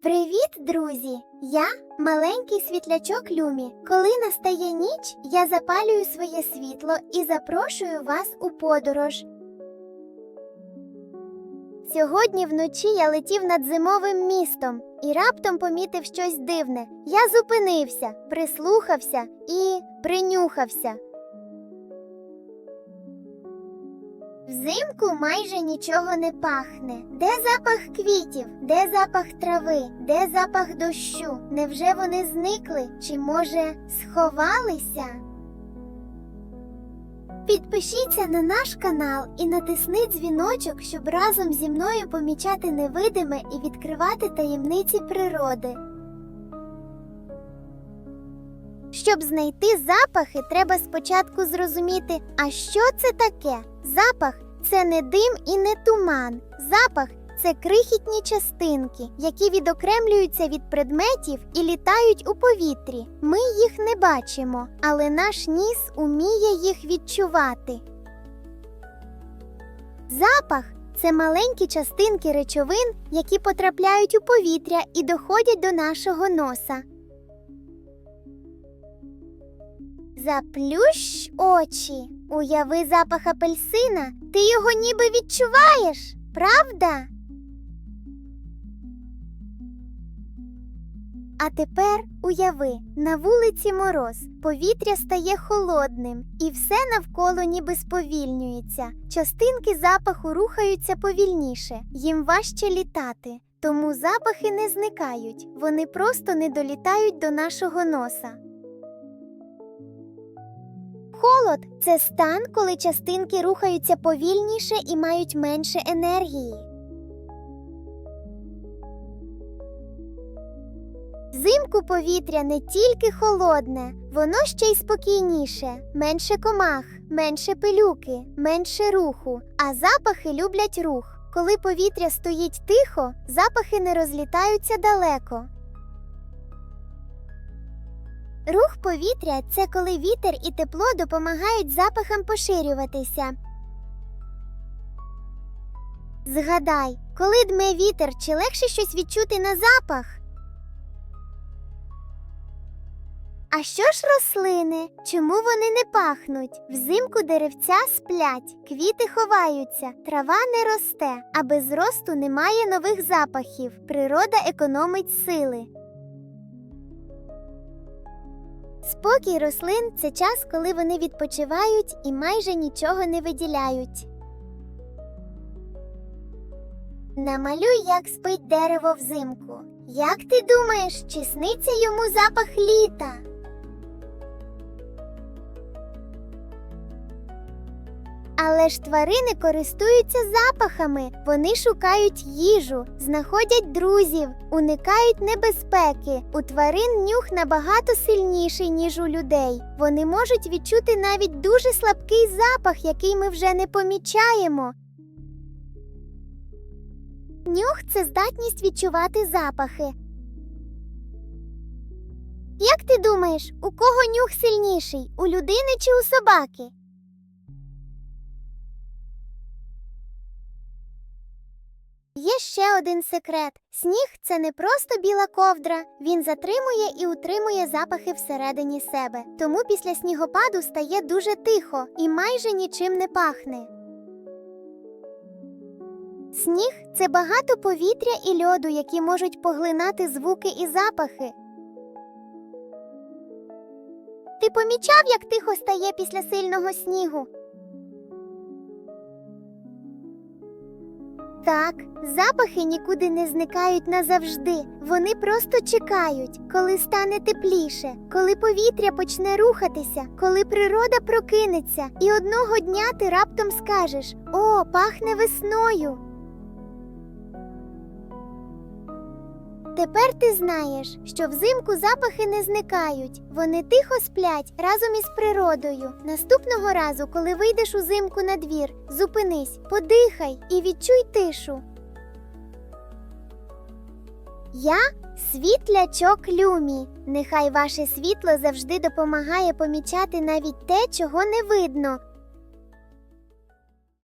Привіт, друзі! Я маленький світлячок Люмі. Коли настає ніч, я запалюю своє світло і запрошую вас у подорож. Сьогодні вночі я летів над зимовим містом і раптом помітив щось дивне. Я зупинився, прислухався і принюхався. Взимку майже нічого не пахне. Де запах квітів? Де запах трави? Де запах дощу? Невже вони зникли? Чи, може, сховалися? Підпишіться на наш канал і натисни дзвіночок, щоб разом зі мною помічати невидиме і відкривати таємниці природи. Щоб знайти запахи, треба спочатку зрозуміти, а що це таке? Запах – це не дим і не туман. Запах – це крихітні частинки, які відокремлюються від предметів і літають у повітрі. Ми їх не бачимо, але наш ніс уміє їх відчувати. Запах – це маленькі частинки речовин, які потрапляють у повітря і доходять до нашого носа. Заплющ очі. Уяви запах апельсина. Ти його ніби відчуваєш, правда? А тепер уяви, на вулиці мороз, повітря стає холодним, і все навколо ніби сповільнюється. Частинки запаху рухаються повільніше, їм важче літати. Тому запахи не зникають, вони просто не долітають до нашого носа. Холод – це стан, коли частинки рухаються повільніше і мають менше енергії. Взимку повітря не тільки холодне, воно ще й спокійніше. Менше комах, менше пилюки, менше руху. А запахи люблять рух. Коли повітря стоїть тихо, запахи не розлітаються далеко. Рух повітря – це коли вітер і тепло допомагають запахам поширюватися. Згадай, коли дме вітер, чи легше щось відчути на запах? А що ж рослини? Чому вони не пахнуть? Взимку деревця сплять, квіти ховаються, трава не росте, а без росту немає нових запахів. Природа економить сили. Спокій рослин – це час, коли вони відпочивають і майже нічого не виділяють. Намалюй, як спить дерево взимку. Як ти думаєш, чи сниться йому запах літа? Але ж тварини користуються запахами. Вони шукають їжу, знаходять друзів, уникають небезпеки. У тварин нюх набагато сильніший, ніж у людей. Вони можуть відчути навіть дуже слабкий запах, який ми вже не помічаємо. Нюх – це здатність відчувати запахи. Як ти думаєш, у кого нюх сильніший? У людини чи у собаки? Є ще один секрет. Сніг – це не просто біла ковдра. Він затримує і утримує запахи всередині себе. Тому після снігопаду стає дуже тихо і майже нічим не пахне. Сніг – це багато повітря і льоду, які можуть поглинати звуки і запахи. Ти помічав, як тихо стає після сильного снігу? Так, запахи нікуди не зникають назавжди. Вони просто чекають, коли стане тепліше, коли повітря почне рухатися, коли природа прокинеться, і одного дня ти раптом скажеш: «О, пахне весною!» Тепер ти знаєш, що взимку запахи не зникають. Вони тихо сплять разом із природою. Наступного разу, коли вийдеш узимку на двір, зупинись, подихай і відчуй тишу. Я – світлячок Люмі. Нехай ваше світло завжди допомагає помічати навіть те, чого не видно.